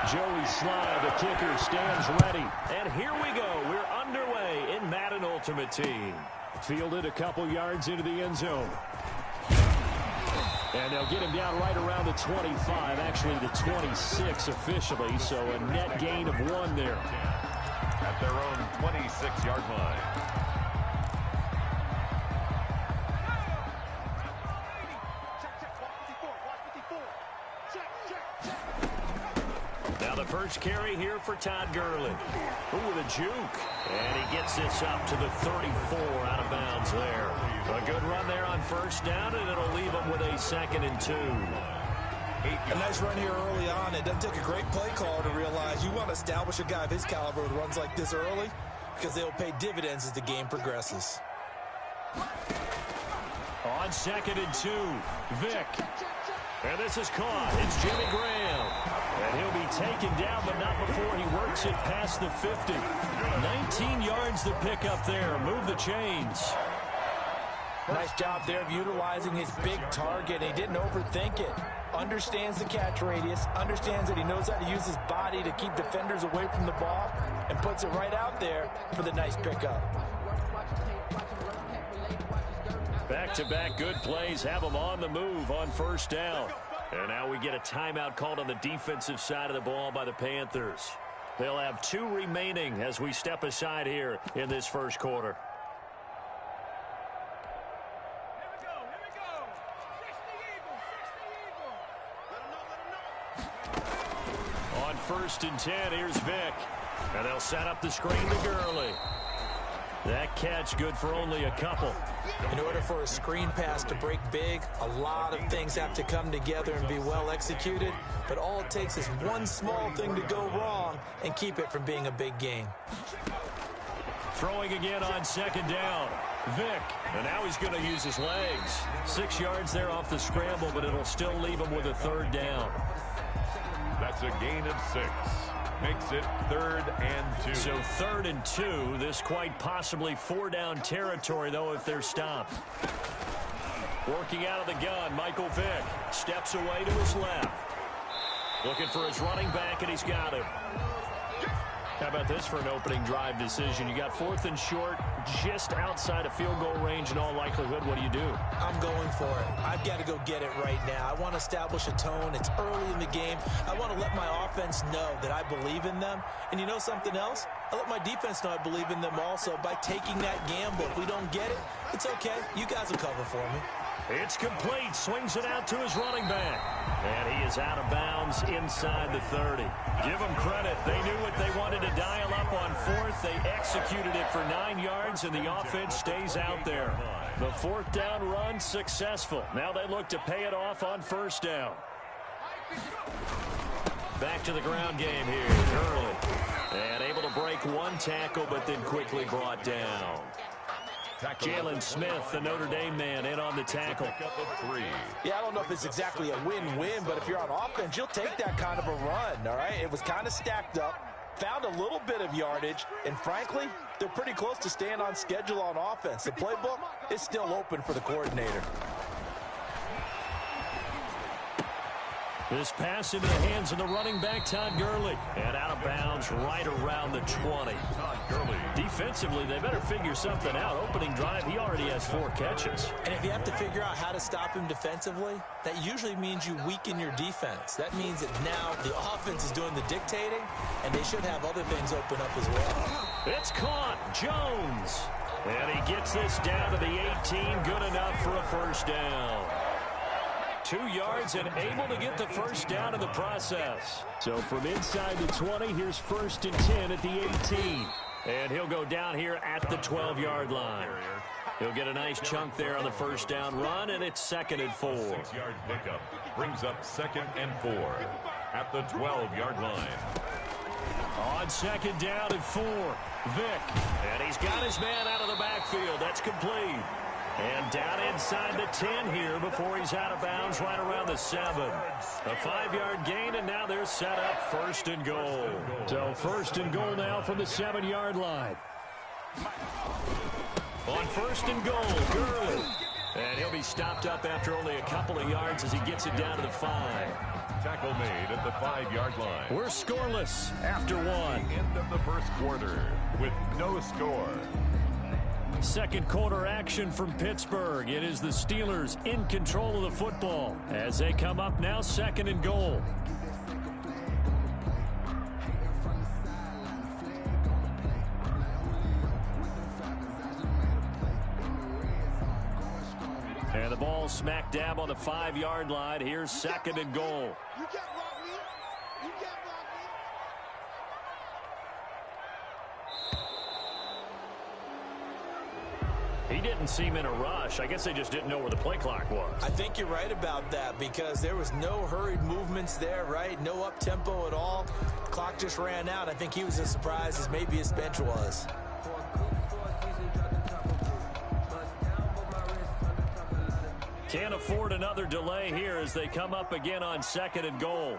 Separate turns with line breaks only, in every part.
Joey Slye, the kicker, stands ready. And here we go. We're underway in Madden Ultimate Team. Fielded a couple yards into the end zone. And they'll get him down right around the 25, actually the 26 officially, so a net gain of 1 there.
At their own 26-yard line.
Now the first carry here for Todd Gurley. Ooh, with a juke. And he gets this up to the 34 out of bounds there. A good run there on first down, and it'll leave him with a 2nd and 2.
A nice run here early on. It doesn't take a great play call to realize you want to establish a guy of his caliber with runs like this early because they'll pay dividends as the game progresses.
On 2nd and 2, Vick. And this is caught. It's Jimmy Graham. And he'll be taken down, but not before he works it past the 50. 19 yards to pick up there. Move the chains.
Nice job there of utilizing his big target. He didn't overthink it. Understands the catch radius. Understands that he knows how to use his body to keep defenders away from the ball. And puts it right out there for the nice pickup.
Back-to-back good plays have them on the move on first down. And now we get a timeout called on the defensive side of the ball by the Panthers. They'll have 2 remaining as we step aside here in this first quarter. On 1st and 10, here's Vick. And they'll set up the screen to Gurley. That catch good for only a couple.
In order for a screen pass to break big, a lot of things have to come together and be well executed. But all it takes is one small thing to go wrong and keep it from being a big gain.
Throwing again on 2nd down. Vick. And now he's going to use his legs. 6 yards there off the scramble, but it'll still leave him with a 3rd down.
That's a gain of 6. Makes it 3rd and 2.
So 3rd and 2. This quite possibly 4-down territory, though, if they're stopped. Working out of the gun, Michael Vick steps away to his left. Looking for his running back, and he's got him. How about this for an opening drive decision? You got 4th and short, just outside of field goal range in all likelihood. What do?
I'm going for it. I've got to go get it right now. I want to establish a tone. It's early in the game. I want to let my offense know that I believe in them. And you know something else? I let my defense know I believe in them also by taking that gamble. If we don't get it, it's okay. You guys will cover for me.
It's complete. Swings it out to his running back. And he is out of bounds inside the 30. Give them credit. They knew what they wanted to dial up on 4th. They executed it for 9 yards, and the offense stays out there. The 4th down run successful. Now they look to pay it off on 1st down. Back to the ground game here. Gurley. And able to break 1 tackle, but then quickly brought down. Jalen Smith, the Notre Dame man, in on the tackle.
Yeah, I don't know if it's exactly a win-win, but if you're on offense, you'll take that kind of a run, all right? It was kind of stacked up, found a little bit of yardage, and frankly, they're pretty close to staying on schedule on offense. The playbook is still open for the coordinator.
This pass into the hands of the running back, Todd Gurley. And out of bounds right around the 20.
Todd Gurley.
Defensively, they better figure something out. Opening drive, he already has 4 catches.
And if you have to figure out how to stop him defensively, that usually means you weaken your defense. That means that now the offense is doing the dictating, and they should have other things open up as well.
It's caught. Jones. And he gets this down to the 18. Good enough for a 1st down. 2 yards and able to get the 1st down in the process. So from inside the 20, here's 1st and 10 at the 18. And he'll go down here at the 12-yard line. He'll get a nice chunk there on the 1st down run, and it's 2nd and 4.
6-yard pickup brings up 2nd and 4 at the 12-yard line.
On 2nd down and 4, Vick. And he's got his man out of the backfield. That's complete. And down inside the 10 here before he's out of bounds right around the 7. A 5-yard gain, and now they're set up 1st and goal. So 1st and goal now from the 7-yard line. On 1st and goal, Gurley. And he'll be stopped up after only a couple of yards as he gets it down to the 5.
Tackle made at the 5-yard line.
We're scoreless after one.
End of the first quarter with no score.
Second quarter action from Pittsburgh. It is the Steelers in control of the football as they come up now 2nd and goal. And the ball smack dab on the 5-yard line. Here's 2nd and goal.
You can't block me. You can't block me.
He didn't seem in a rush. I guess they just didn't know where the play clock was.
I think you're right about that because there was no hurried movements there, right? No up-tempo at all. The clock just ran out. I think he was as surprised as maybe his bench was.
Can't afford another delay here as they come up again on 2nd and goal.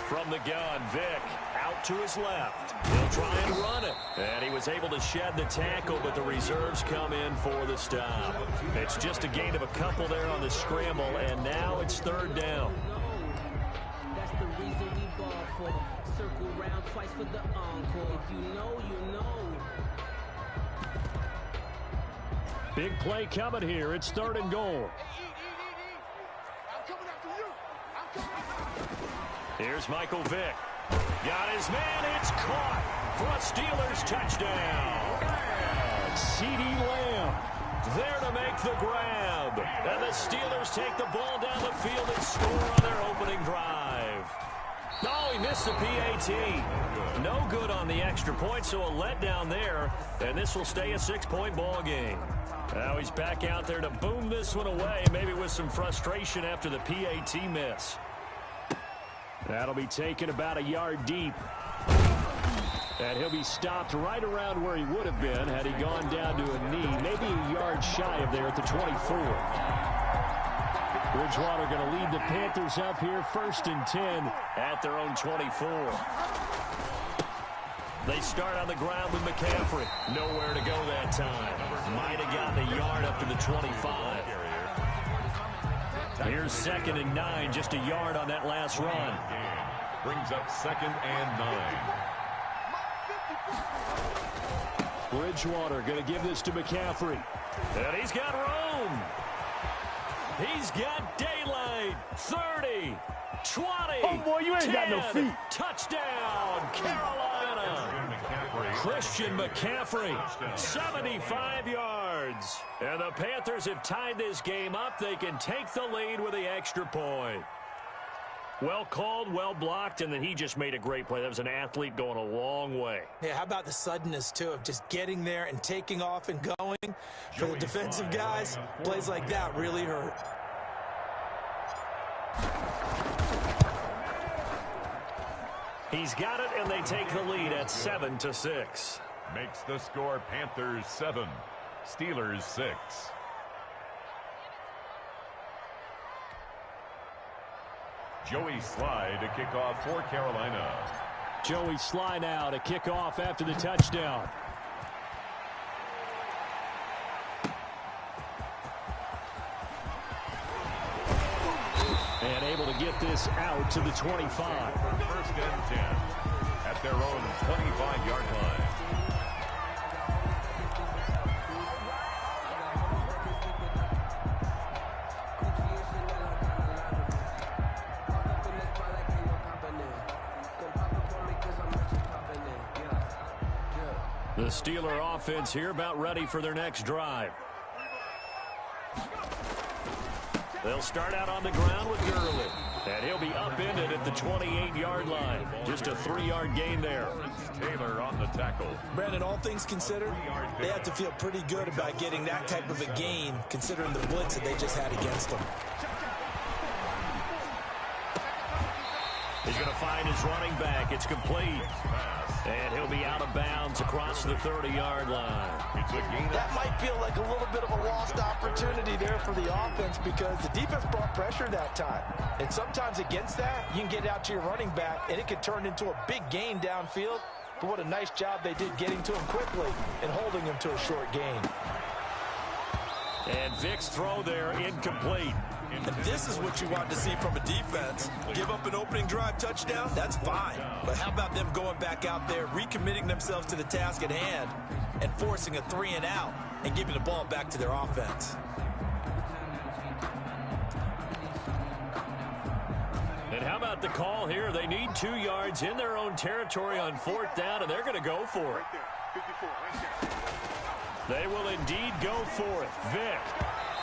From the gun, Vick out to his left. He'll try and run it. And he was able to shed the tackle, but the reserves come in for the stop. It's just a gain of a couple there on the scramble, and now it's 3rd down.
That's the reason we ball for. Circle round twice for the encore. If you know, you know.
Big play coming here. It's 3rd and goal.
I'm coming after you. I'm coming after you.
Here's Michael Vick. Got his man. It's caught for a Steelers touchdown. And C.D. Lamb there to make the grab. And the Steelers take the ball down the field and score on their opening drive. Oh, he missed the PAT. No good on the extra point, so a letdown there. And this will stay a 6-point ball game. Now he's back out there to boom this one away, maybe with some frustration after the PAT miss. That'll be taken about a yard deep. And he'll be stopped right around where he would have been had he gone down to a knee, maybe a yard shy of there at the 24. Bridgewater going to lead the Panthers up here 1st and 10 at their own 24. They start on the ground with McCaffrey. Nowhere to go that time. Might have gotten a yard up to the 25. Here's 2nd and 9, just a yard on that last run.
Brings up 2nd and 9.
Bridgewater going to give this to McCaffrey. And he's got room. He's got daylight. 30, 20,
oh boy, you ain't
10,
got no feet.
Touchdown, Carolina. Christian McCaffrey, 75 yards. And the Panthers have tied this game up. They can take the lead with the extra point. Well called, well blocked, and then he just made a great play. That was an athlete going a long way.
Yeah, how about the suddenness, too, of just getting there and taking off and going? For the defensive guys, plays like that really hurt.
He's got it, and they take the lead at 7-6.
Makes the score Panthers 7, Steelers 6. Joey Sly to kick off for Carolina.
Joey Sly now to kick off after the touchdown. And able to get this out to the 25.
1st and 10 at their own 25-yard line.
The Steeler offense here about ready for their next drive. They'll start out on the ground with Gurley. And he'll be upended at the 28-yard line. Just a 3-yard gain there.
Taylor on the tackle.
Brandon, all things considered, they have to feel pretty good about getting that type of a gain, considering the blitz that they just had against them.
He's going to find his running back. It's complete. And he'll be out of bounds across the 30-yard line.
It's a gain.
That might feel like a little bit of a lost opportunity there for the offense because the defense brought pressure that time. And sometimes against that, you can get out to your running back, and it could turn into a big gain downfield. But what a nice job they did getting to him quickly and holding him to a short gain.
And Vic's throw there incomplete.
And this is what you want to see from a defense. Give up an opening drive touchdown, that's fine. But how about them going back out there, recommitting themselves to the task at hand, and forcing a 3-and-out, and giving the ball back to their offense.
And how about the call here? They need 2 yards in their own territory on 4th down, and they're going to go for it. They will indeed go for it. Vic.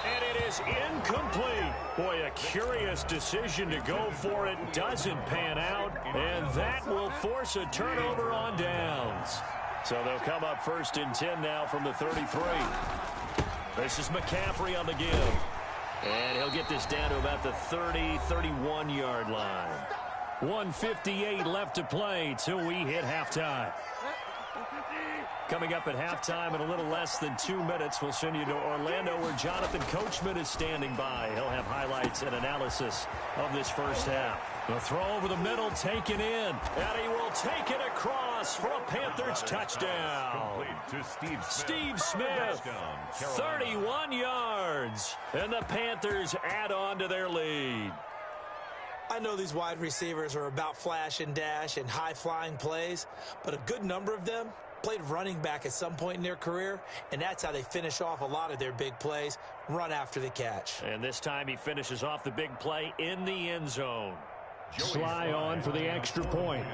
And it is incomplete. Boy, a curious decision to go for it. Doesn't pan out. And that will force a turnover on downs. So they'll come up 1st and 10 now from the 33. This is McCaffrey on the give. And he'll get this down to about the 30, 31-yard line. 1:58 left to play till we hit halftime. Coming up at halftime in a little less than 2 minutes, we'll send you to Orlando where Jonathan Coachman is standing by. He'll have highlights and analysis of this first half. The throw over the middle taken in, and he will take it across for a Panthers touchdown.
To
Steve Smith, 31 yards, and the Panthers add on to their lead.
I know these wide receivers are about flash and dash and high-flying plays, but a good number of them played running back at some point in their career, and that's how they finish off a lot of their big plays, run after the catch.
And this time he finishes off the big play in the end zone. Sly on for the extra point.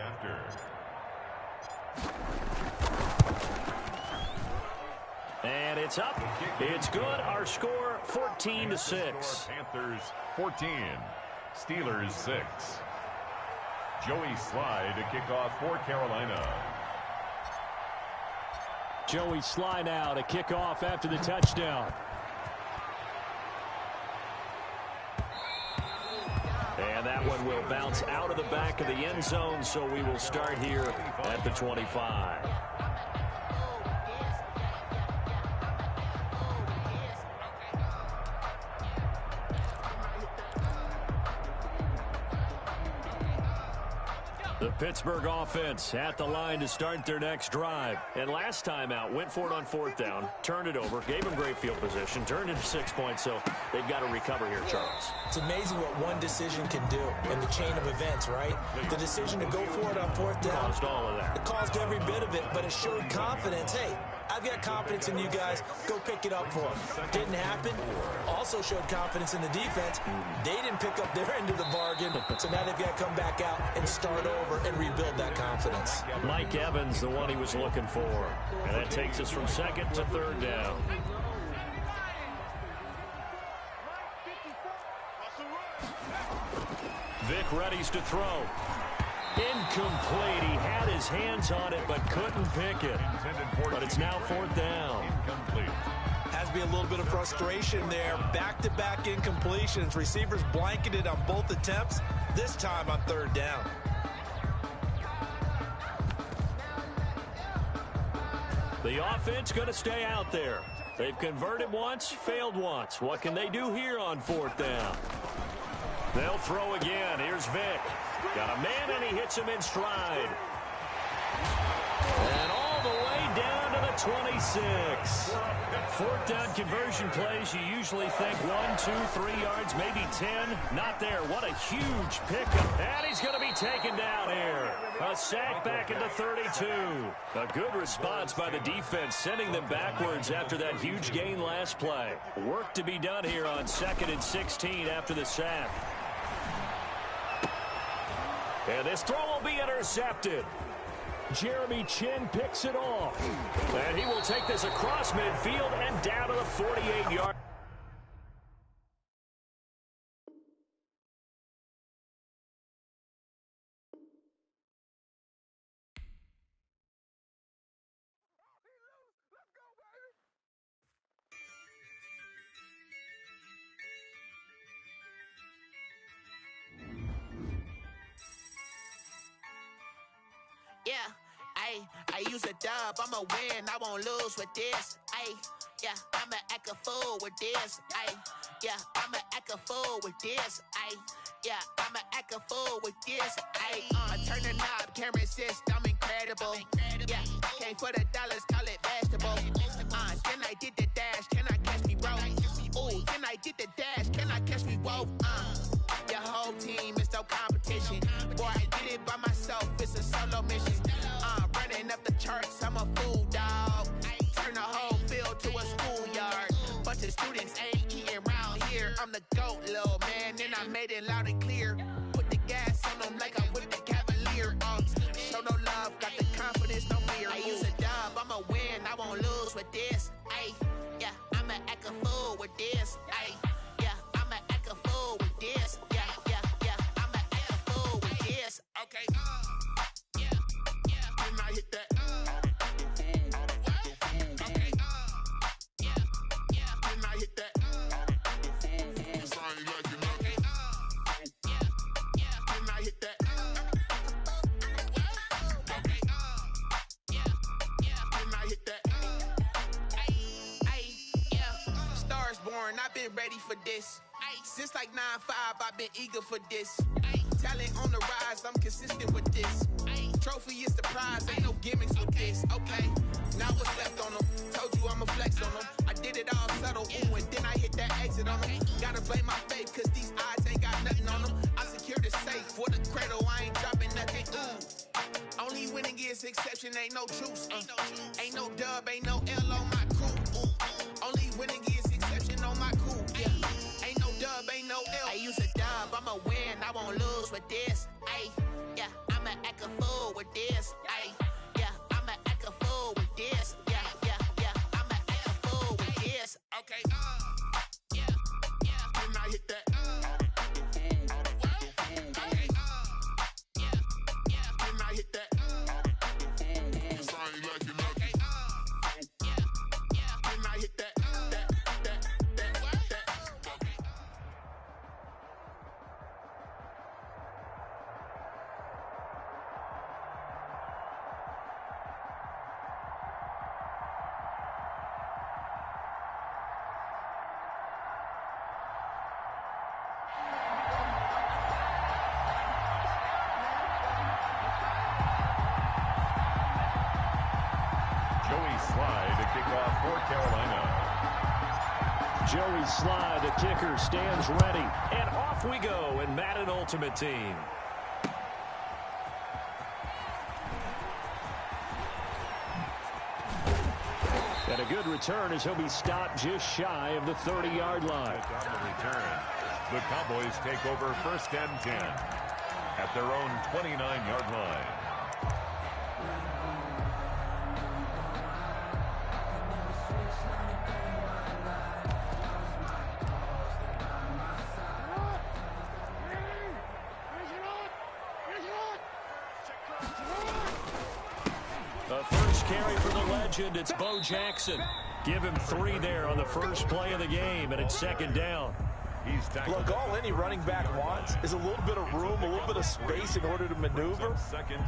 And it's up. It's good. Our score, 14-6.
Panthers 14, Steelers 6. Joey Sly to kick off for Carolina.
Joey Sly now to kick off after the touchdown. And that one will bounce out of the back of the end zone, so we will start here at the 25. The Pittsburgh offense at the line to start their next drive. And last time out, went for it on 4th down, turned it over, gave them great field position, turned into 6 points, so they've got to recover here, Charles.
It's amazing what one decision can do in the chain of events, right? The decision to go for it on 4th down.
Caused all of that.
It caused every bit of it, but it showed confidence. Hey, I've got confidence in you guys. Go pick it up for them. Didn't happen. Also showed confidence in the defense. They didn't pick up their end of the bargain, so now they've got to come back out and start over and rebuild that confidence.
Mike Evans, the one he was looking for. And that takes us from 2nd to 3rd down. Vic readies to throw. Incomplete. He had his hands on it but couldn't pick it. But it's now 4th down.
Has to be a little bit of frustration there. Back-to-back incompletions. Receivers blanketed on both attempts, this time on 3rd down.
The offense going to stay out there. They've converted once, failed once. What can they do here on 4th down? They'll throw again. Here's Vic. Got a man, and he hits him in stride. And all the way down to the 26. 4th down conversion plays, you usually think 1, 2, 3 yards, maybe 10. Not there. What a huge pickup. And he's going to be taken down here. A sack back into 32. A good response by the defense, sending them backwards after that huge gain last play. Work to be done here on 2nd and 16 after the sack. And this throw will be intercepted. Jeremy Chin picks it off. And he will take this across midfield and down to the 48-yard.
Yeah, I use a dub, I'ma win, I won't lose with this. Yeah, I'ma act a fool with this. Yeah, I'ma act a fool with this. Yeah, I'ma act a fool with this. I turn the knob, camera assist, I'm incredible. Yeah, came for the dollars, call it vegetable. Then I did the dash, can I catch me, bro? Can I get the dash? Can I catch me? Whoa, your whole team is no competition. Boy, I did it by myself. It's a solo mission. Running up the charts, I'm a fool, dog. Turn the whole field to a schoolyard. Bunch of students ain't eating around here. I'm the GOAT, little man, and I made it loud and clear. Put the gas on them like I whipped the Cavalier. Show no love, got the confidence, no fear. I use a dub, I'ma win, I won't lose with this. Ay, yeah, I'ma act a fool with this. Ay, yeah, I'ma act a fool with this. Yeah, yeah, yeah, I'ma act a fool with this. Okay, yeah, yeah, when I hit that. Okay, yeah, yeah, when I hit that. Cause I ain't like it. Okay, yeah, yeah, when I hit that. Okay, yeah, yeah, when I hit that. Ay, yeah, stars born, I've been ready for this. Since like 9-5, I've been eager for this. Talent on the rise, I'm consistent with this. Trophy is the prize, ain't no gimmicks with this. Okay, now what's left on them? Told you I'ma flex on them. I did it all subtle, ooh, and then I hit that exit on them. Gotta blame my faith, cause these odds ain't got nothing on them. I secure the safe for the cradle, I ain't dropping nothing, ooh. Only winning is exception, ain't no truce. Ain't no dub, ain't no L on my crew. Only winning is exception on my crew. Yeah. Ain't no dub, ain't no L. I use a dub, I'ma win, I won't lose with this. Ay, yeah, I'ma act a fool with this. Ay, yeah, I'ma act a fool with this. Yeah, yeah, yeah, I'ma act a fool with this. Okay, yeah, yeah, when I hit that. Okay, yeah, yeah, when I hit that. Cause I ain't like it. Okay, yeah, yeah, when I hit that.
Joey Sly, the kicker, stands ready. And off we go in Madden Ultimate Team. And a good return as he'll be stopped just shy of the 30-yard line.
On the return, the Cowboys take over 1st and 10 at their own 29-yard line.
Carry for the legend, it's Bo Jackson. Give him 3 there on the first play of the game, and it's 2nd down.
Look, all any running back wants is a little bit of room, a little bit of space in order to maneuver,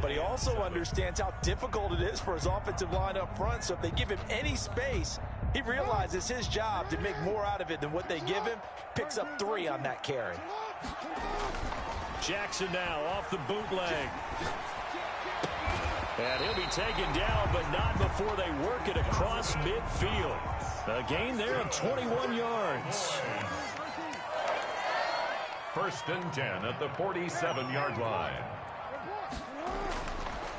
but he also understands how difficult it is for his offensive line up front, so if they give him any space, he realizes his job to make more out of it than what they give him, picks up 3 on that carry.
Jackson now off the bootleg. And he'll be taken down, but not before they work it across midfield. A gain there of 21 yards.
1st and 10 at the 47-yard line.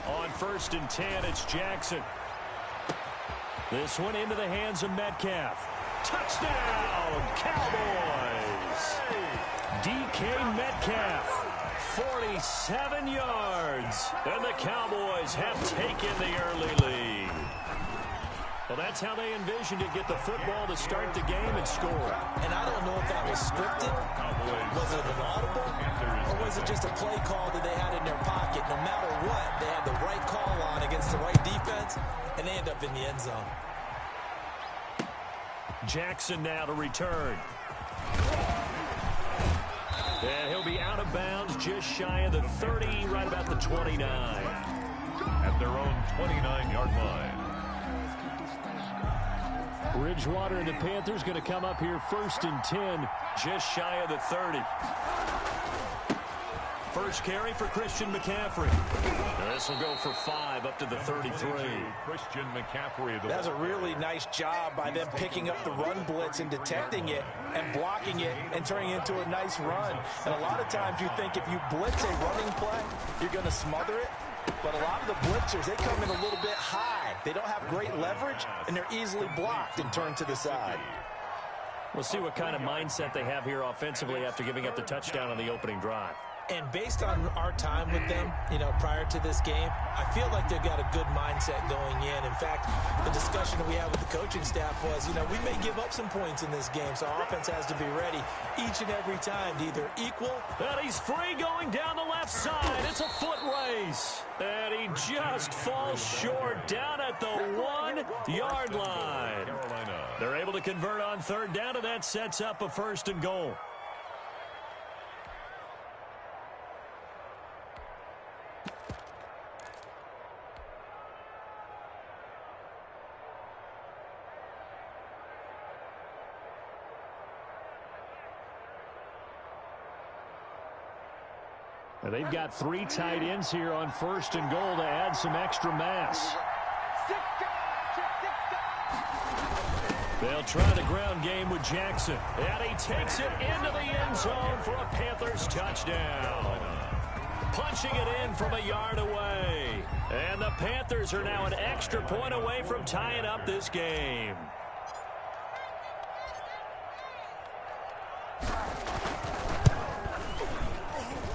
On 1st and 10, it's Jackson. This one into the hands of Metcalf. Touchdown, Cowboys! DK Metcalf. 47 yards, and the Cowboys have taken the early lead. Well, that's how they envisioned it, get the football to start the game and score.
And I don't know if that was scripted, was it an audible, or was it just a play call that they had in their pocket? No matter what, they had the right call on against the right defense, and they end up in the end zone.
Jackson now to return. And he'll be out of bounds just shy of the 30, right about the 29.
At their own 29-yard line.
Bridgewater and the Panthers going to come up here 1st and 10, just shy of the 30. first carry for Christian McCaffrey. This will go for 5 up to the 33.
Christian McCaffrey.
That's a really nice job by them picking up the run blitz and detecting it and blocking it and turning it into a nice run. And a lot of times you think if you blitz a running play, you're going to smother it. But a lot of the blitzers, they come in a little bit high. They don't have great leverage, and they're easily blocked and turned to the side.
We'll see what kind of mindset they have here offensively after giving up the touchdown on the opening drive.
And based on our time with them, prior to this game, I feel like they've got a good mindset going in. In fact, the discussion that we had with the coaching staff was, we may give up some points in this game, so our offense has to be ready each and every time to either equal.
And he's free going down the left side. It's a foot race. And he just falls short down at the 1-yard line. They're able to convert on third down, and that sets up a 1st and goal. They've got 3 tight ends here on 1st and goal to add some extra mass. They'll try the ground game with Jackson. And he takes it into the end zone for a Panthers touchdown. Punching it in from a yard away. And the Panthers are now an extra point away from tying up this game.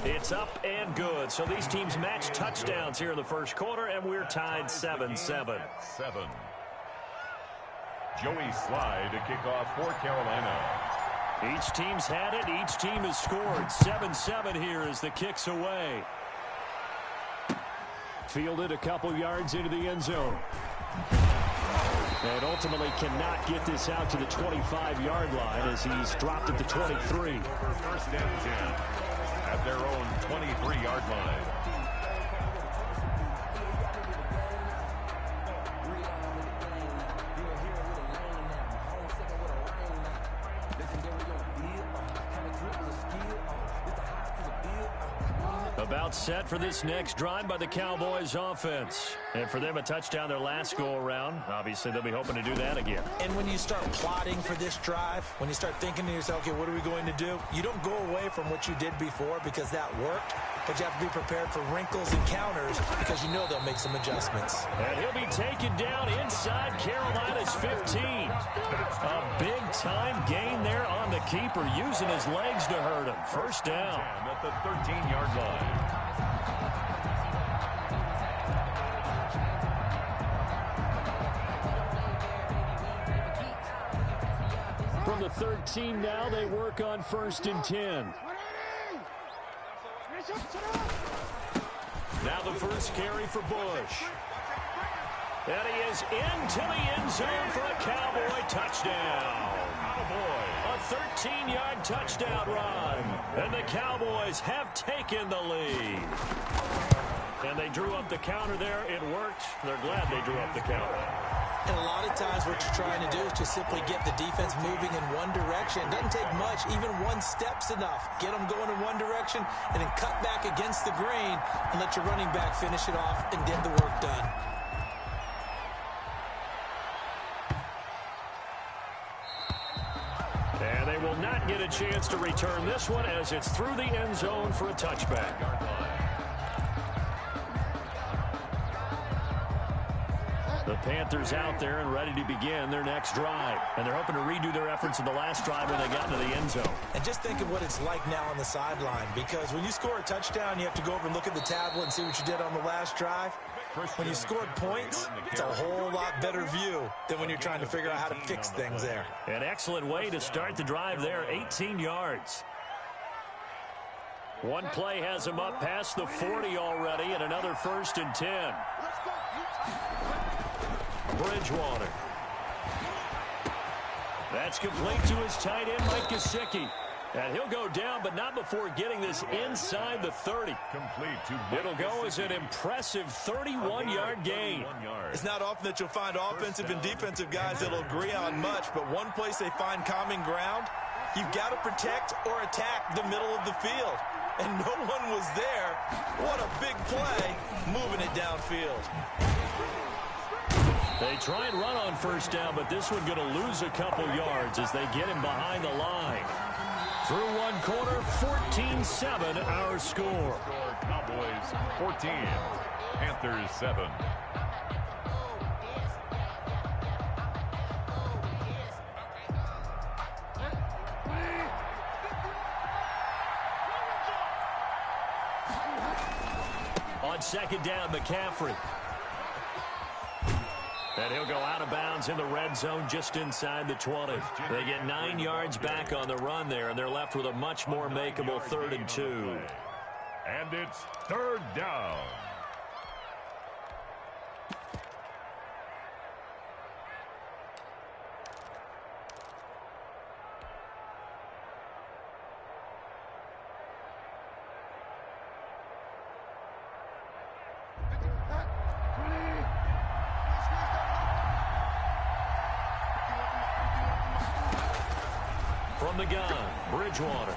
It's up and good. So these teams match touchdowns here in the first quarter, and we're tied 7-7.
Joey Slye to kick off for Carolina.
Each team's had it. Each team has scored. 7-7 here as the kick's away. Fielded a couple yards into the end zone. And ultimately cannot get this out to the 25-yard line as he's dropped at the 23.
First and 10 at their own 23-yard line.
About set for this next drive by the Cowboys offense. And for them, a touchdown their last go-around. Obviously, they'll be hoping to do that again.
And when you start plotting for this drive, when you start thinking to yourself, okay, what are we going to do? You don't go away from what you did before because that worked. But you have to be prepared for wrinkles and counters because you know they'll make some adjustments.
And he'll be taken down inside Carolina's 15. A big-time gain there on the keeper, using his legs to hurt him. First down.
At the 13-yard line.
From the 13 now, they work on 1st and 10. Now the first carry for Bush. And he is into the end zone for a Cowboy touchdown. A 13-yard touchdown run. And the Cowboys have taken the lead. And they drew up the counter there. It worked. They're glad they drew up the counter.
And a lot of times what you're trying to do is just simply get the defense moving in one direction. It doesn't take much. Even one step's enough. Get them going in one direction and then cut back against the grain and let your running back finish it off and get the work done.
And they will not get a chance to return this one as it's through the end zone for a touchback. The Panthers out there and ready to begin their next drive. And they're hoping to redo their efforts in the last drive when they got into the end zone.
And just think of what it's like now on the sideline, because when you score a touchdown, you have to go over and look at the tablet and see what you did on the last drive. When you scored points, it's a whole lot better view than when you're trying to figure out how to fix things there.
An excellent way to start the drive there, 18 yards. One play has him up past the 40 already, and another 1st and 10. Bridgewater. That's complete to his tight end, Mike Gesicki. And he'll go down, but not before getting this inside the 30.
Complete to
It'll go as an impressive 31-yard gain.
It's not often that you'll find offensive and defensive guys that'll agree on much, but one place they find common ground, you've got to protect or attack the middle of the field. And no one was there downfield.
They try and run on first down, but this one going to lose a couple yards as they get him behind the line. Through one quarter, 14-7 our score.
Cowboys 14, Panthers 7.
On second down, McCaffrey. And he'll go out of bounds in the red zone just inside the 20. They get 9 yards back on the run there, and they're left with a much more makeable 3rd and 2.
And it's 3rd down.
From the gun, Bridgewater.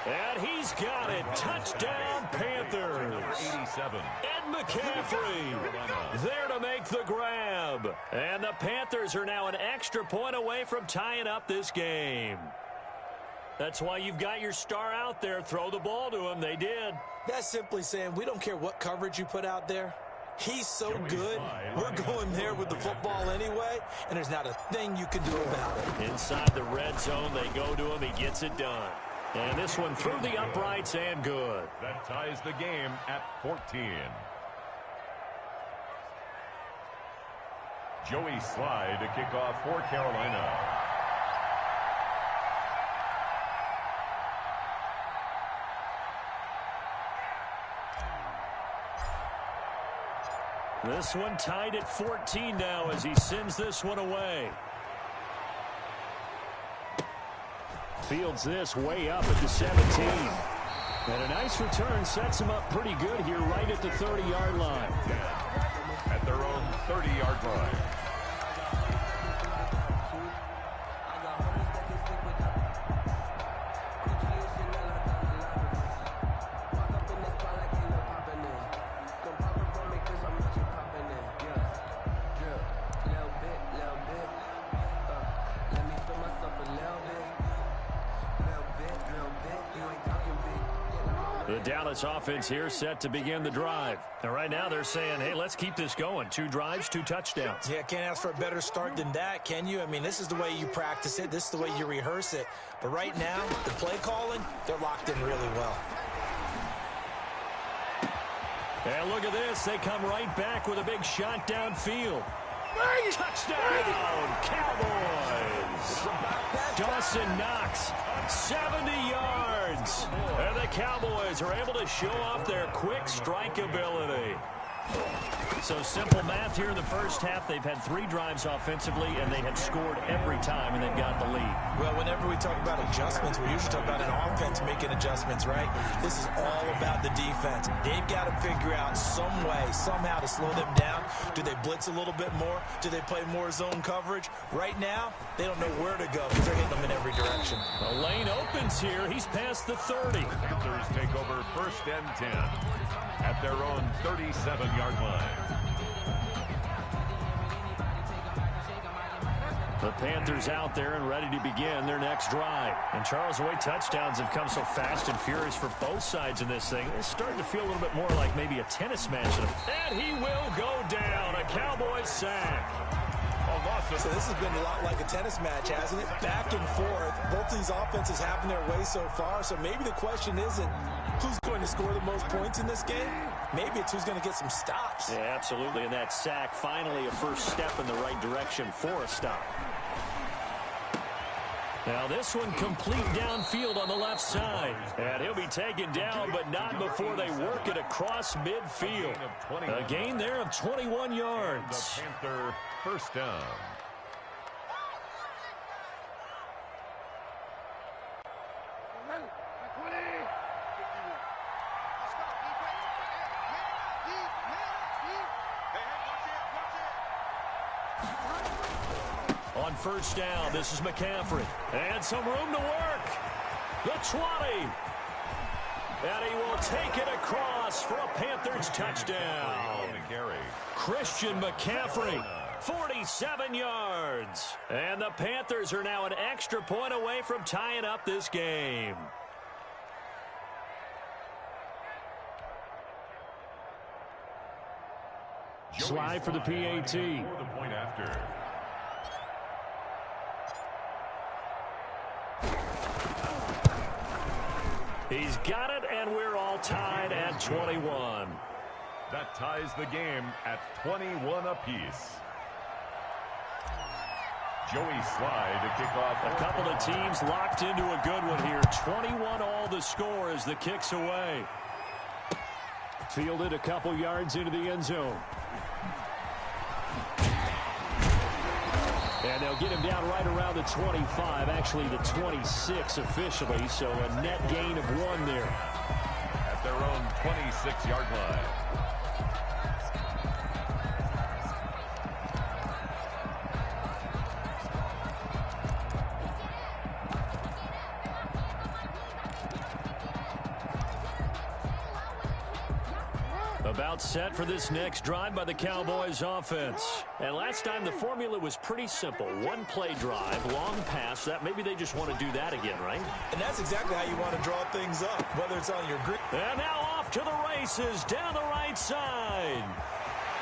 And he's got it. Touchdown, Panthers.
87.
And McCaffrey there to make the grab. And the Panthers are now an extra point away from tying up this game. That's why you've got your star out there. Throw the ball to him. They did.
That's simply saying we don't care what coverage you put out there. He's so good, we're going there with the football anyway, and there's not a thing you can do about it.
Inside the red zone, they go to him. He gets it done. And this one through the uprights and good.
That ties the game at 14. Joey Slye to kick off for Carolina.
This one tied at 14 now as he sends this one away. Fields this way up at the 17. And a nice return sets him up pretty good here right at the 30-yard line.
At their own 30-yard line.
The Dallas offense here set to begin the drive. And right now they're saying, hey, let's keep this going. 2 drives, 2 touchdowns.
Yeah, can't ask for a better start than that, can you? I mean, this is the way you practice it. This is the way you rehearse it. But right now, the play calling, they're locked in really well.
And look at this. They come right back with a big shot downfield. Touchdown, Cowboys. Dawson Knox, 70 yards. And the Cowboys are able to show off their quick strike ability. So simple math here in the first half. They've had 3 drives offensively, and they have scored every time, and they've got the lead.
Well, whenever we talk about adjustments, we usually talk about an offense making adjustments, right? This is all about the defense. They've got to figure out some way, somehow to slow them down. Do they blitz a little bit more? Do they play more zone coverage? Right now, they don't know where to go because they're hitting them in every direction.
The lane opens here. He's past the 30.
Panthers take over 1st and 10 at their own 37-yard line.
The Panthers out there and ready to begin their next drive. And Charles, the way touchdowns have come so fast and furious for both sides in this thing, it's starting to feel a little bit more like maybe a tennis match. And he will go down. A Cowboys sack.
So this has been a lot like a tennis match, hasn't it? Back and forth. Both these offenses having their way so far. So maybe the question isn't who's going to score the most points in this game. Maybe it's who's going to get some stops.
Yeah, absolutely. And that sack, finally a first step in the right direction for a stop. Now this one complete downfield on the left side. And he'll be taken down, but not before they work it across midfield. A gain there of 21 yards.
The Panther first down.
On first down, this is McCaffrey. And some room to work. The 20. And he will take it across for a Panthers touchdown. Christian McCaffrey, 47 yards. And the Panthers are now an extra point away from tying up this game. Slide for the PAT.
For the point after.
He's got it, and we're all tied at 21.
That ties the game at 21 apiece. Joey Slye to kick off.
A couple of teams locked into a good one here. 21 all the score as the kick's away. Fielded a couple yards into the end zone. And they'll get him down right around the 25, actually the 26 officially, so a net gain of 1 there.
At their own 26-yard line.
About set for this next drive by the Cowboys offense. And last time the formula was pretty simple. One play drive, long pass. That maybe they just want to do that again, right?
And that's exactly how you want to draw things up, whether it's on your green.
And now off to the races down the right side.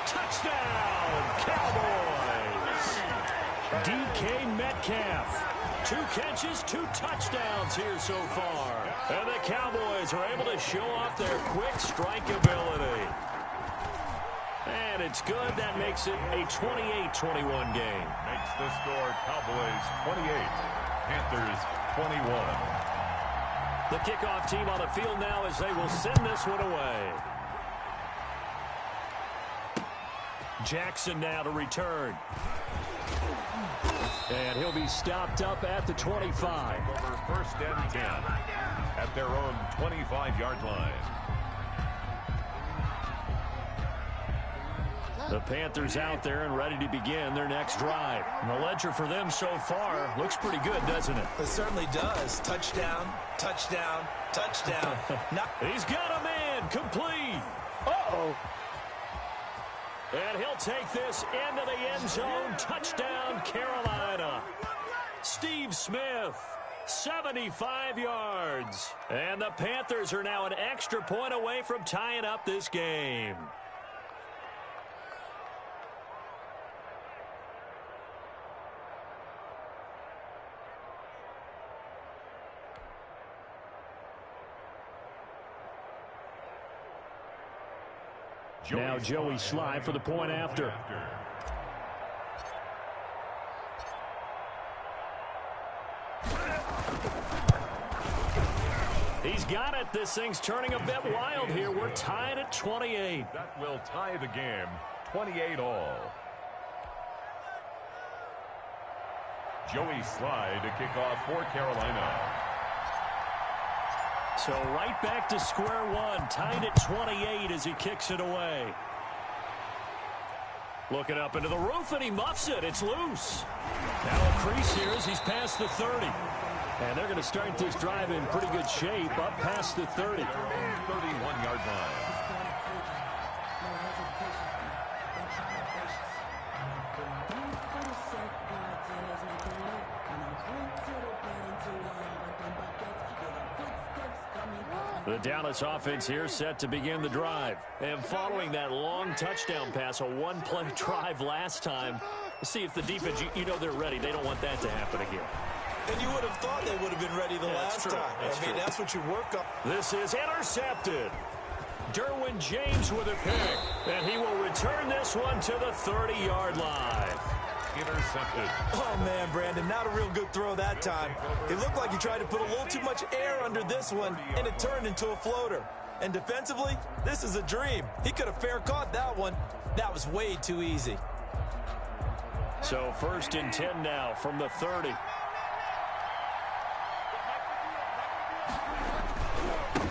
Touchdown, Cowboys. DK Metcalf. 2 catches, 2 touchdowns here so far. And the Cowboys are able to show off their quick strike ability. And it's good. That makes it a 28-21 game.
Makes the score Cowboys 28, Panthers 21.
The kickoff team on the field now as they will send this one away. Jackson now to return. And he'll be stopped up at the 25.
Over first and 10 at their own 25-yard line.
The Panthers out there and ready to begin their next drive. And the ledger for them so far looks pretty good, doesn't it?
It certainly does. Touchdown, touchdown, touchdown.
He's got a man complete. Uh-oh. And he'll take this into the end zone. Touchdown, Carolina. Steve Smith, 75 yards. And the Panthers are now an extra point away from tying up this game. Now Joey Slye for the point after. He's got it. This thing's turning a bit wild here. We're tied at 28.
That will tie the game, 28 all. Joey Slye to kick off for Carolina.
So right back to square one, tied at 28 as he kicks it away. Looking up into the roof, and he muffs it. It's loose. Now a crease here as he's past the 30. And they're going to start this drive in pretty good shape, up past the 30.
31-yard line.
The Dallas offense here set to begin the drive. And following that long touchdown pass, a one-play drive last time, let's see if the defense, you know they're ready. They don't want that to happen again.
And you would have thought they would have been ready the last time. That's what you work on.
This is intercepted. Derwin James with a pick. And he will return this one to the 30-yard line.
Intercepted.
Oh, man, Brandon, not a real good throw that time. It looked like he tried to put a little too much air under this one, and it turned into a floater. And defensively, this is a dream. He could have fair caught that one. That was way too easy.
So 1st and 10 now from the 30.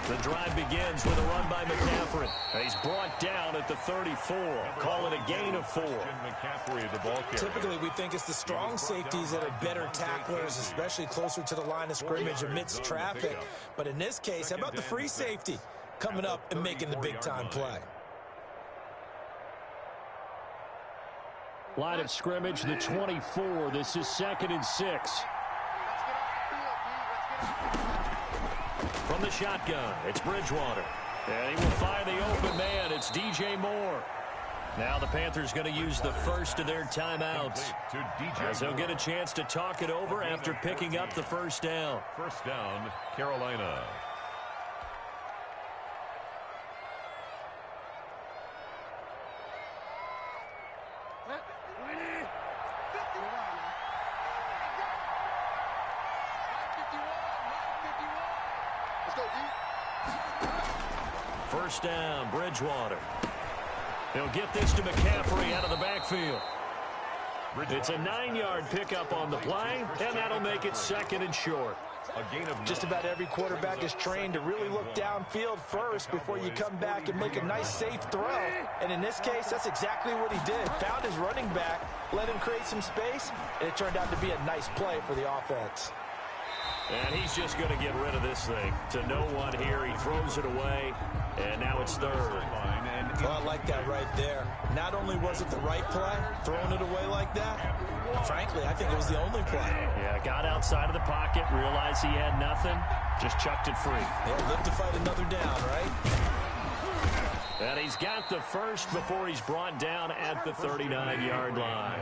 The drive begins with a run by McCaffrey. He's brought down at the 34. Call it a gain of 4.
McCaffrey, the ball carrier.
Typically, we think it's the strong safeties that are better tacklers, especially closer to the line of scrimmage amidst traffic. But in this case, how about the free safety coming up and making the big-time play?
Line of scrimmage, the 24. This is 2nd and 6. From the shotgun, it's Bridgewater. And he will find the open man. It's DJ Moore. Now the Panthers going to use the first of their timeouts, as they'll get a chance to talk it over after picking up the first down.
First down, Carolina.
First down, Bridgewater. They'll get this to McCaffrey out of the backfield. It's a 9-yard pickup on the play, and that'll make it 2nd and short.
Just about every quarterback is trained to really look downfield first before you come back and make a nice, safe throw. And in this case, that's exactly what he did. Found his running back, let him create some space, and it turned out to be a nice play for the offense.
And he's just going to get rid of this thing. To no one here, he throws it away, and now it's 3rd.
Well, I like that right there. Not only was it the right play, throwing it away like that, frankly, I think it was the only play.
Yeah, got outside of the pocket, realized he had nothing, just chucked it free.
Yeah, live to fight another down, right?
And he's got the first before he's brought down at the 39-yard line.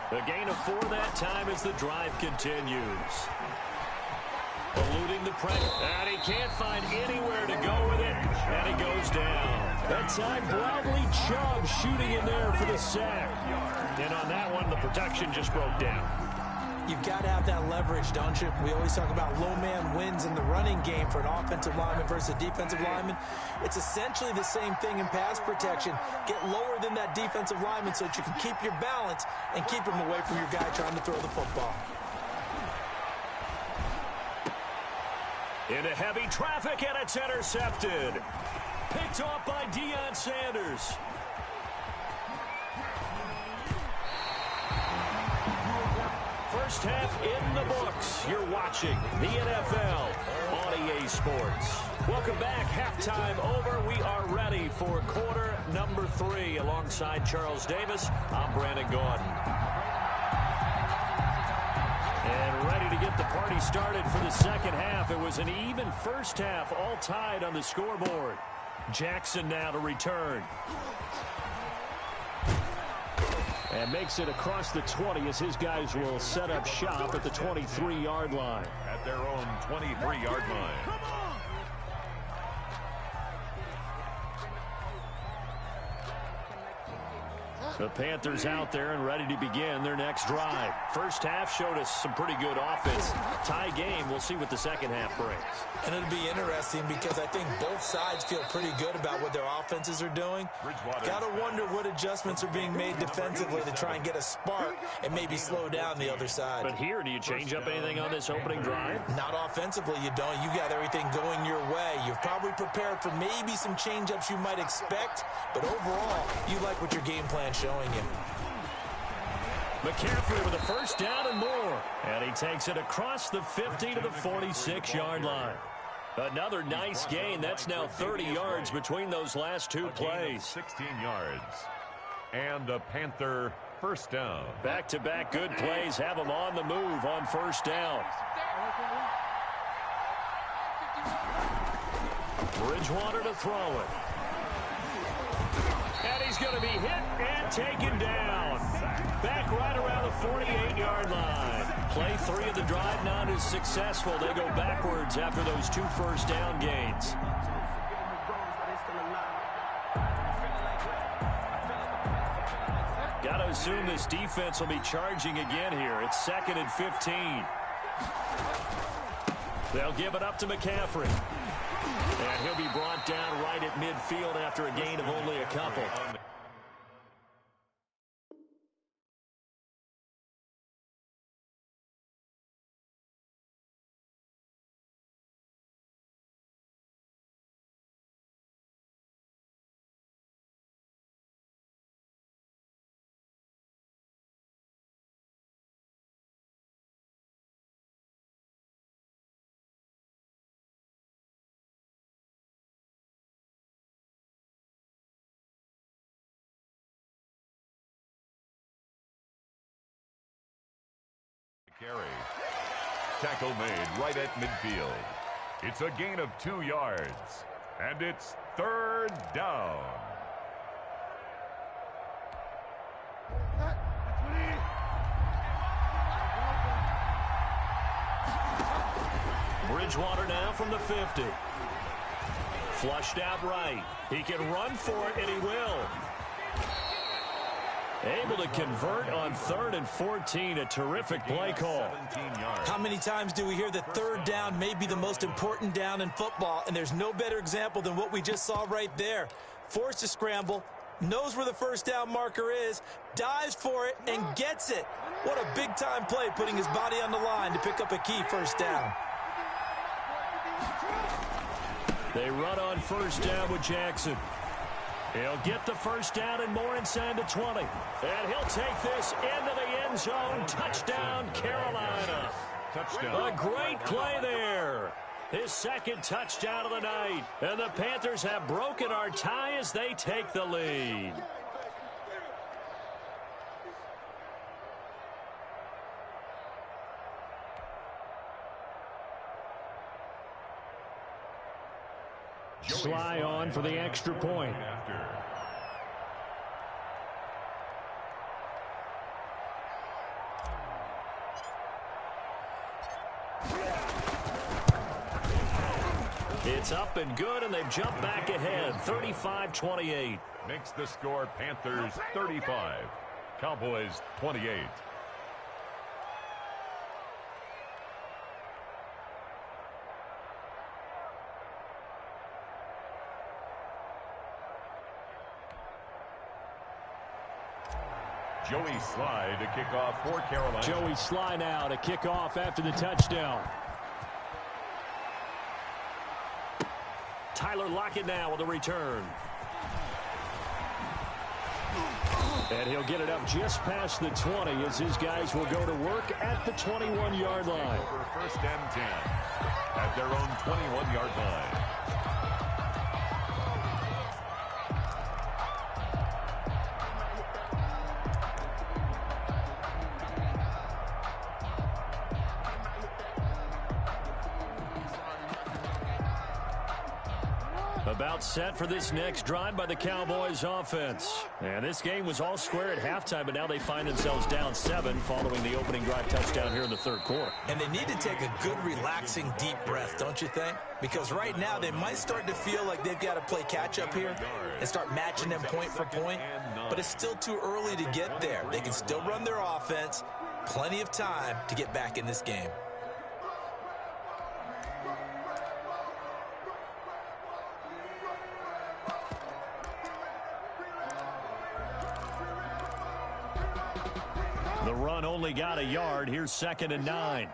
The gain of 4 that time as the drive continues. Eluding the pressure, and he can't find anywhere to go with it, and he goes down. That time, Bradley Chubb shooting in there for the sack. And on that one, the protection just broke down.
You've got to have that leverage, don't you? We always talk about low man wins in the running game for an offensive lineman versus a defensive lineman. It's essentially the same thing in pass protection. Get lower than that defensive lineman so that you can keep your balance and keep him away from your guy trying to throw the football.
Into heavy traffic, and it's intercepted. Picked off by Deion Sanders. First half in the books. You're watching the NFL on EA Sports. Welcome back. Halftime over. We are ready for quarter number 3. Alongside Charles Davis, I'm Brandon Gordon. And ready to get the party started for the second half. It was an even first half, all tied on the scoreboard. Jackson now to return. And makes it across the 20 as his guys will set up shop at the 23-yard line.
At their own 23-yard line.
The Panthers out there and ready to begin their next drive. First half showed us some pretty good offense. Tie game. We'll see what the second half brings.
And it'll be interesting because I think both sides feel pretty good about what their offenses are doing. Got to wonder what adjustments are being made defensively to try and get a spark and maybe slow down the other side.
But here, do you change up anything on this opening drive?
Not offensively, you don't. You got everything going your way. You've probably prepared for maybe some change-ups you might expect, but overall, you like what your game plan showing you.
McCaffrey with a first down and more. And he takes it across the 50 to the 46-yard line. Another nice gain. That's now 30 yards between those last two plays.
16 yards. And a Panther first down.
Back-to-back good plays have them on the move on first down. Bridgewater to throw it. And he's going to be hit and taken down. Back right around the 48-yard line. Play 3 of the drive not as successful. They go backwards after those 2 first down gains. Got to assume this defense will be charging again here. It's 2nd and 15. They'll give it up to McCaffrey. And he'll be brought down right at midfield after a gain of only a couple.
Tackle made right at midfield. It's a gain of 2 yards. And it's 3rd down.
Bridgewater now from the 50. Flushed out right. He can run for it, and he will. Able to convert on 3rd and 14. A terrific play call.
How many times do we hear that 3rd down may be the most important down in football, and there's no better example than what we just saw right there. Forced to scramble, knows where the 1st down marker is, dives for it, and gets it. What a big-time play, putting his body on the line to pick up a key 1st down.
They run on 1st down with Jackson. He'll get the 1st down and more inside the 20. And he'll take this into the end zone. Touchdown, Carolina.
Touchdown.
A great play there. His 2nd touchdown of the night. And the Panthers have broken our tie as they take the lead. Sly on for the extra point. It's up and good, and they've jumped back ahead, 35-28.
Makes the score Panthers 35, Cowboys 28. Joey Sly to kick off for Carolina.
Joey Sly now to kick off after the touchdown. Tyler Lockett now with a return. And he'll get it up just past the 20 as his guys will go to work at the 21-yard line.
For 1st and 10 at their own 21-yard line.
About set for this next drive by the Cowboys offense. And this game was all square at halftime, but now they find themselves down 7 following the opening drive touchdown here in the 3rd quarter.
And they need to take a good, relaxing, deep breath, don't you think? Because right now they might start to feel like they've got to play catch-up here and start matching them point for point. But it's still too early to get there. They can still run their offense. Plenty of time to get back in this game.
The run only got a yard. Here's 2nd and 9.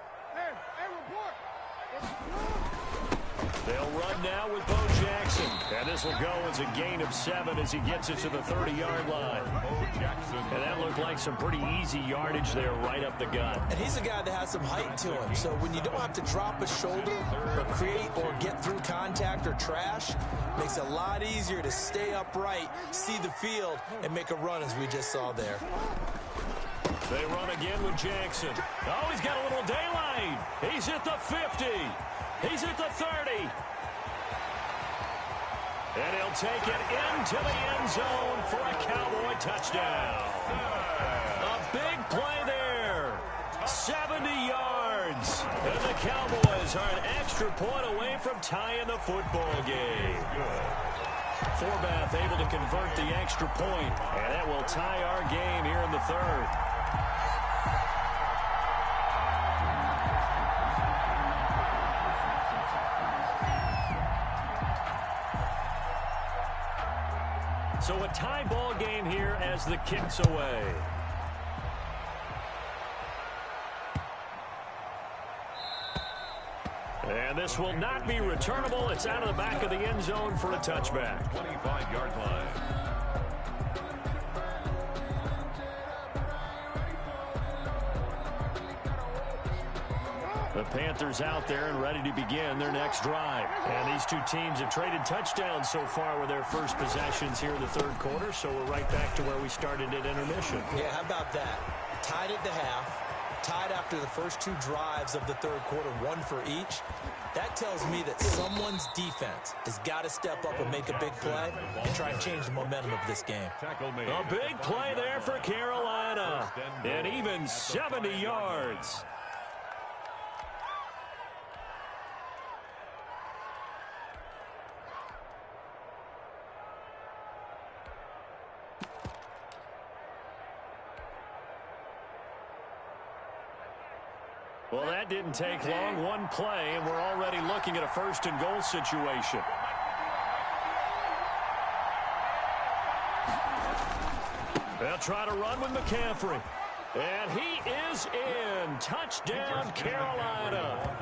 They'll run now with Bo Jackson. And this will go as a gain of 7 as he gets it to the 30-yard line. And that looked like some pretty easy yardage there right up the gut.
And he's a guy that has some height to him. So when you don't have to drop a shoulder or create or get through contact or trash, makes it a lot easier to stay upright, see the field, and make a run as we just saw there.
They run again with Jackson. Oh, he's got a little daylight. He's at the 50. He's at the 30. And he'll take it into the end zone for a Cowboy touchdown. A big play there. 70 yards. And the Cowboys are an extra point away from tying the football game. Forbath able to convert the extra point. And that will tie our game here in the 3rd. So a tie ball game here as the kick's away. And this will not be returnable. It's out of the back of the end zone for a touchback.
25-yard line.
The Panthers out there and ready to begin their next drive. And these two teams have traded touchdowns so far with their first possessions here in the 3rd quarter, so we're right back to where we started at intermission.
Yeah, how about that? Tied at the half, tied after the first 2 drives of the third quarter, 1 for each. That tells me that someone's defense has got to step up and make a big play and try and change the momentum of this game.
A big play there for Carolina. And even 70 yards. Well, that didn't take long. One play, and we're already looking at a first-and-goal situation. They'll try to run with McCaffrey. And he is in. Touchdown, Carolina.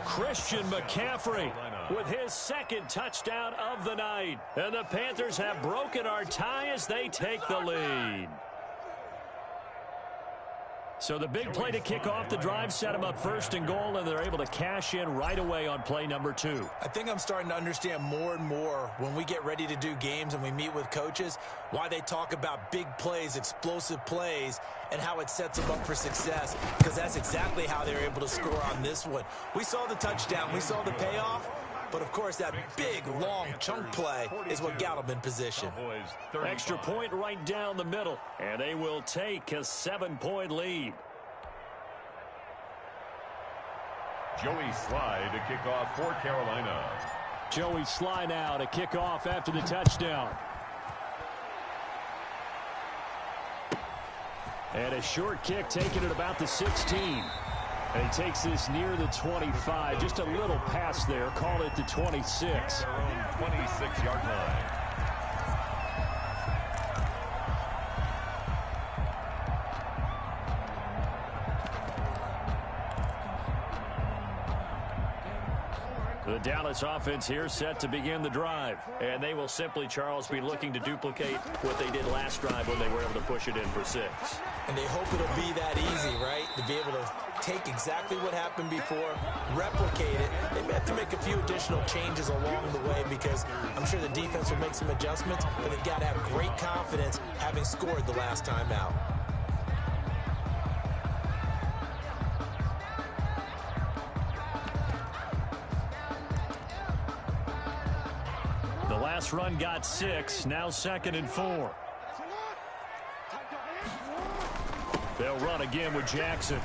Christian McCaffrey with his second touchdown of the night. And the Panthers have broken our tie as they take the lead. So the big play to kick off the drive set them up first and goal, and they're able to cash in right away on play number 2.
I think I'm starting to understand more and more when we get ready to do games and we meet with coaches why they talk about big plays, explosive plays, and how it sets them up for success, because that's exactly how they're able to score on this one. We saw the touchdown. We saw the payoff. But, of course, that big, long chunk play is what got them in position.
Extra point right down the middle, and they will take a 7-point lead.
Joey Slye to kick off for Carolina.
Joey Slye now to kick off after the touchdown. And a short kick taken at about the 16. And he takes this near the 25. Just a little pass there. Call it the 26.
Their own 26-yard line.
The Dallas offense here set to begin the drive. And they will simply, Charles, be looking to duplicate what they did last drive when they were able to push it in for 6.
And they hope it'll be that easy, right? To be able to take exactly what happened before, replicate it. They may have to make a few additional changes along the way because I'm sure the defense will make some adjustments, but they've got to have great confidence having scored the last time out.
The last run got 6, now 2nd and 4. They'll run again with Jackson.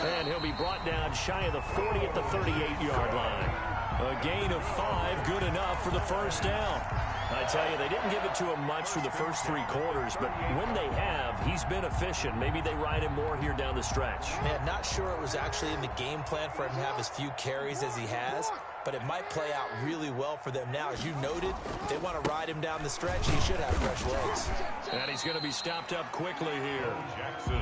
And he'll be brought down shy of the 40 at the 38-yard line. A gain of 5, good enough for the first down. I tell you, they didn't give it to him much for the first 3 quarters, but when they have, he's been efficient. Maybe they ride him more here down the stretch.
Man, not sure it was actually in the game plan for him to have as few carries as he has, but it might play out really well for them now. As you noted, they want to ride him down the stretch. He should have fresh legs.
And he's going to be stopped up quickly here.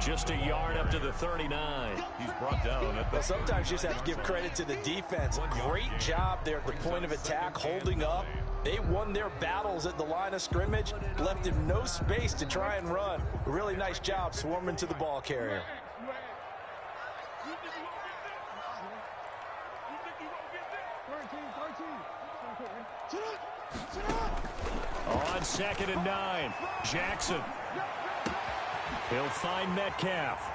Just a yard up to the 39.
He's brought down at the...
Well, sometimes you just have to give credit to the defense. Great job there at the point of attack, holding up. They won their battles at the line of scrimmage, left him no space to try and run. A really nice job swarming to the ball carrier.
On 2nd and 9, Jackson. He'll find Metcalf.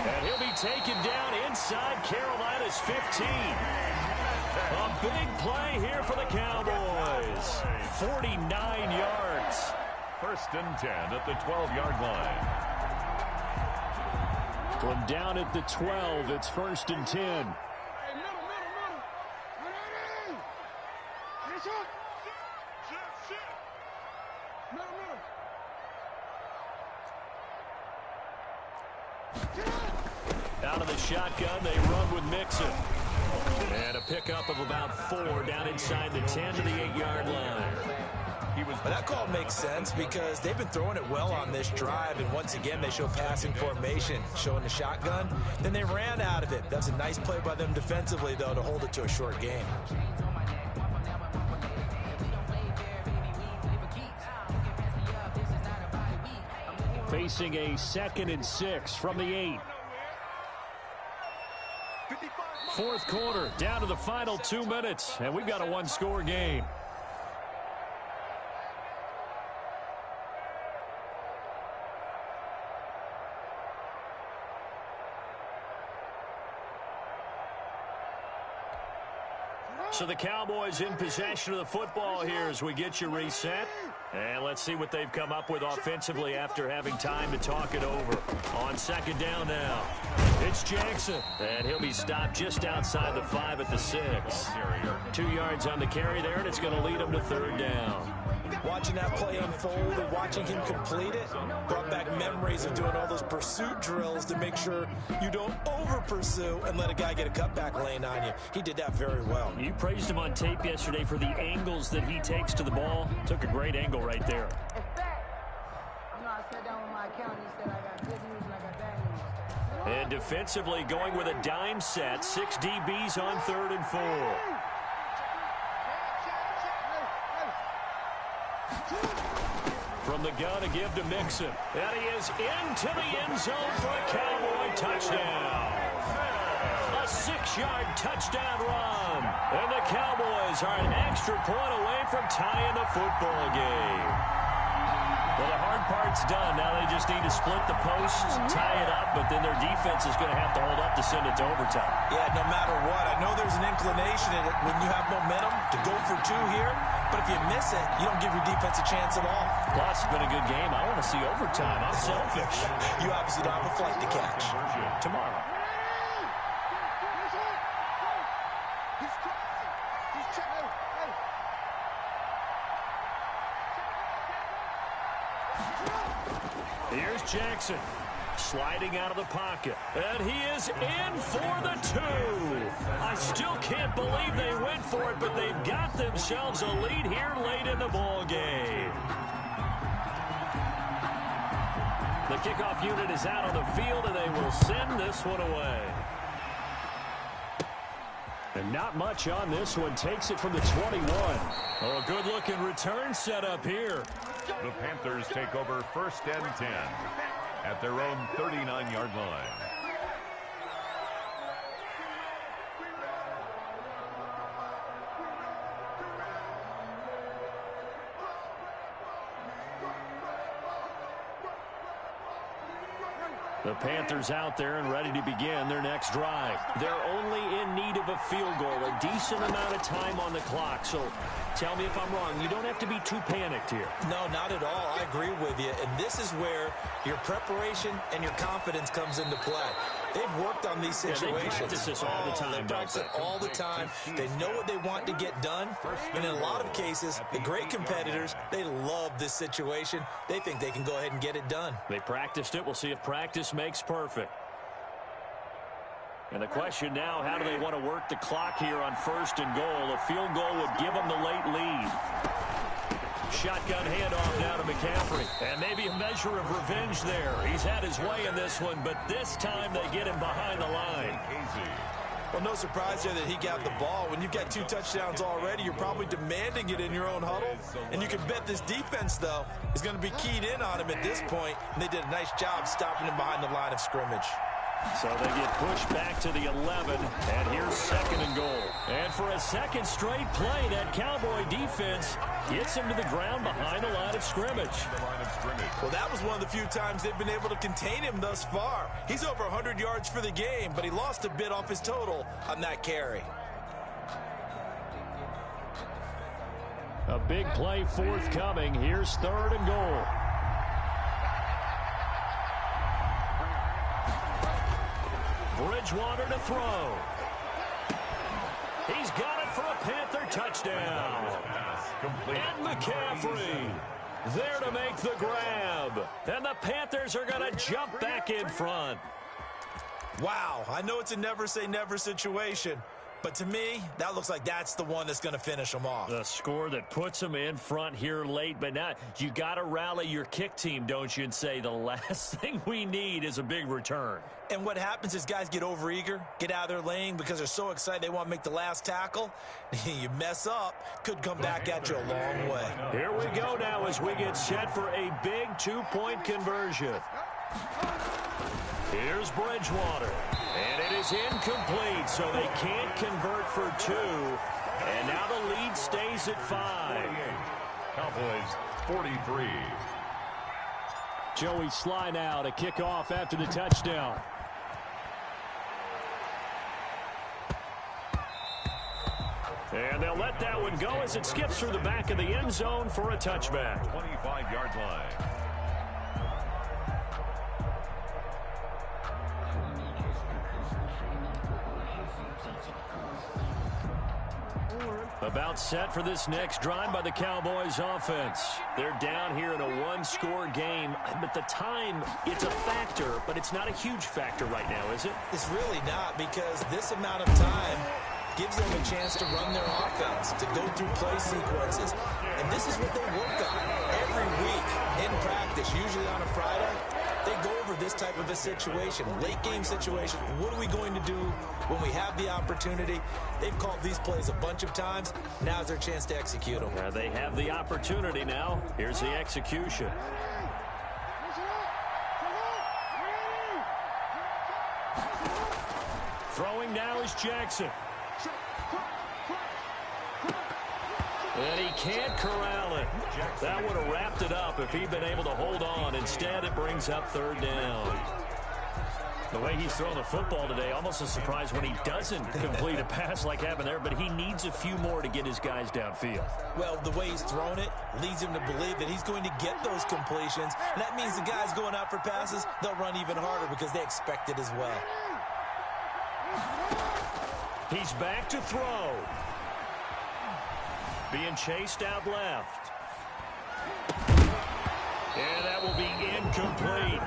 And he'll be taken down inside Carolina's 15. A big play here for the Cowboys. 49 yards.
1st and 10 at the 12-yard line.
From down at the 12, it's 1st and 10. Out of the shotgun, they run with Mixon. And a pickup of about 4 down inside the 10 to the 8-yard line.
But that call makes sense because they've been throwing it well on this drive, and once again they show passing formation, showing the shotgun. Then they ran out of it. That's a nice play by them defensively, though, to hold it to a short game.
Facing a 2nd and 6 from the 8. 4th quarter, down to the final 2 minutes, and we've got a 1-score game. So the Cowboys in possession of the football here as we get you reset. And let's see what they've come up with offensively after having time to talk it over. On second down now, it's Jackson. And he'll be stopped just outside the 5 at the 6. 2 yards on the carry there, and it's going to lead him to third down.
Watching that play unfold and watching him complete it brought back memories of doing all those pursuit drills to make sure you don't over-pursue and let a guy get a cutback lane on you. He did that very well.
You praised him on tape yesterday for the angles that he takes to the ball. Took a great angle right there.
I sat down with my accountant. He said I got good news and I got bad news.
And defensively going with a dime set. 6 DBs on 3rd and 4. From the gun, a give to Mixon. And he is into the end zone for a Cowboy touchdown. A 6-yard touchdown run. And the Cowboys are an extra point away from tying the football game. Well, the hard part's done. Now they just need to split the posts, tie it up, but then their defense is going to have to hold up to send it to overtime.
Yeah, no matter what. I know there's an inclination in it when you have momentum to go for 2 here, but if you miss it, you don't give your defense a chance at all.
Plus, it's been a good game. I want to see overtime. I'm selfish.
You obviously don't have a flight to catch.
Tomorrow. Here's Jackson, sliding out of the pocket, and he is in for the 2. I still can't believe they went for it, but they've got themselves a lead here late in the ball game. The kickoff unit is out on the field, and they will send this one away. And not much on this one. Takes it from the 21. Oh, a good-looking return set up here.
The Panthers take over 1st and 10 at their own 39-yard line.
The Panthers out there and ready to begin their next drive. They're only in need of a field goal, a decent amount of time on the clock. So tell me if I'm wrong. You don't have to be too panicked here.
No, not at all. I agree with you. And this is where your preparation and your confidence comes into play. They've worked on these situations.
They practice this all the time.
They practice it all the time. They know what they want to get done. And in a lot of cases, the great competitors, they love this situation. They think they can go ahead and get it done.
They practiced it. We'll see if practice makes perfect. And the question now, how do they want to work the clock here on 1st and goal? A field goal would give them the late lead. Shotgun handoff now to McCaffrey. And maybe a measure of revenge there. He's had his way in this one, but this time they get him behind the line.
Well, no surprise there that he got the ball. When you've got 2 touchdowns already, you're probably demanding it in your own huddle. And you can bet this defense, though, is going to be keyed in on him at this point. And they did a nice job stopping him behind the line of scrimmage.
So they get pushed back to the 11, and here's 2nd and goal. And for a second straight play, that Cowboy defense gets him to the ground behind the line of scrimmage.
Well, that was one of the few times they've been able to contain him thus far. He's over 100 yards for the game, but he lost a bit off his total on that carry.
A big play forthcoming. Here's 3rd and goal. Bridgewater to throw. He's got it for a Panther touchdown. And McCaffrey there to make the grab. And the Panthers are going to jump back in front.
Wow, I know it's a never-say-never situation, but to me, that looks like that's the one that's going to finish them off.
The score that puts them in front here late, but now you got to rally your kick team, don't you, and say the last thing we need is a big return.
And what happens is guys get overeager, get out of their lane because they're so excited they want to make the last tackle. You mess up, could come back at you a long way.
Here we go now as we get set for a big 2-point conversion. Here's Bridgewater, and it is incomplete, so they can't convert for 2. And now the lead stays at 5.
Cowboys 43.
Joey Sly now to kick off after the touchdown. And they'll let that one go as it skips through the back of the end zone for a touchback.
25-yard line.
About set for this next drive by the Cowboys offense. They're down here in a one-score game, but the time, it's a factor, but it's not a huge factor right now, is it?
It's really not, because this amount of time gives them a chance to run their offense, to go through play sequences. And this is what they work on every week in practice, usually on a Friday. They go over this type of a situation, late game situation. What are we going to do when we have the opportunity? They've called these plays a bunch of times. Now's their chance to execute them.
They have the opportunity now. Here's the execution. Throwing now is Jackson. And he can't corral it. That would have wrapped it up if he'd been able to hold on. Instead, it brings up third down. The way he's thrown the football today, almost a surprise when he doesn't complete a pass like happened there, but he needs a few more to get his guys downfield.
Well, the way he's thrown it leads him to believe that he's going to get those completions. And that means the guys going out for passes, they'll run even harder because they expect it as well.
He's back to throw. Being chased out left. And that will be incomplete.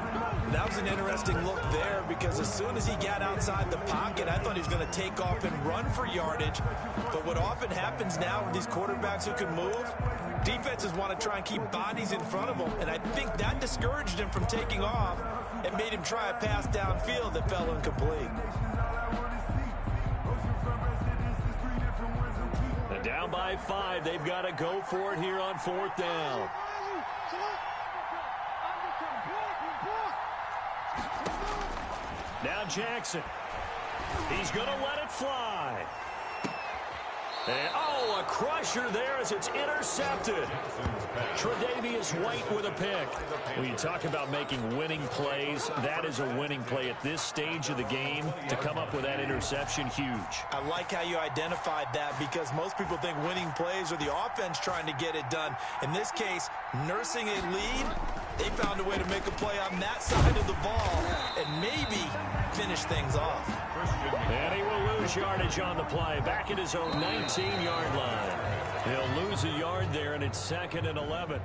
That was an interesting look there because as soon as he got outside the pocket, I thought he was going to take off and run for yardage. But what often happens now with these quarterbacks who can move, defenses want to try and keep bodies in front of them. And I think that discouraged him from taking off and made him try a pass downfield that fell incomplete.
And down by 5, they've got to go for it here on fourth down. Now Jackson. He's going to let it fly. And, a crusher there as it's intercepted. Tre'Davious White with a pick. When you talk about making winning plays, that is a winning play at this stage of the game. To come up with that interception, huge.
I like how you identified that because most people think winning plays are the offense trying to get it done. In this case, nursing a lead, they found a way to make a play on that side of the ball and maybe finish things off.
And he will lose yardage on the play. Back at his own 19-yard line. He'll lose a yard there, and it's 2nd and 11.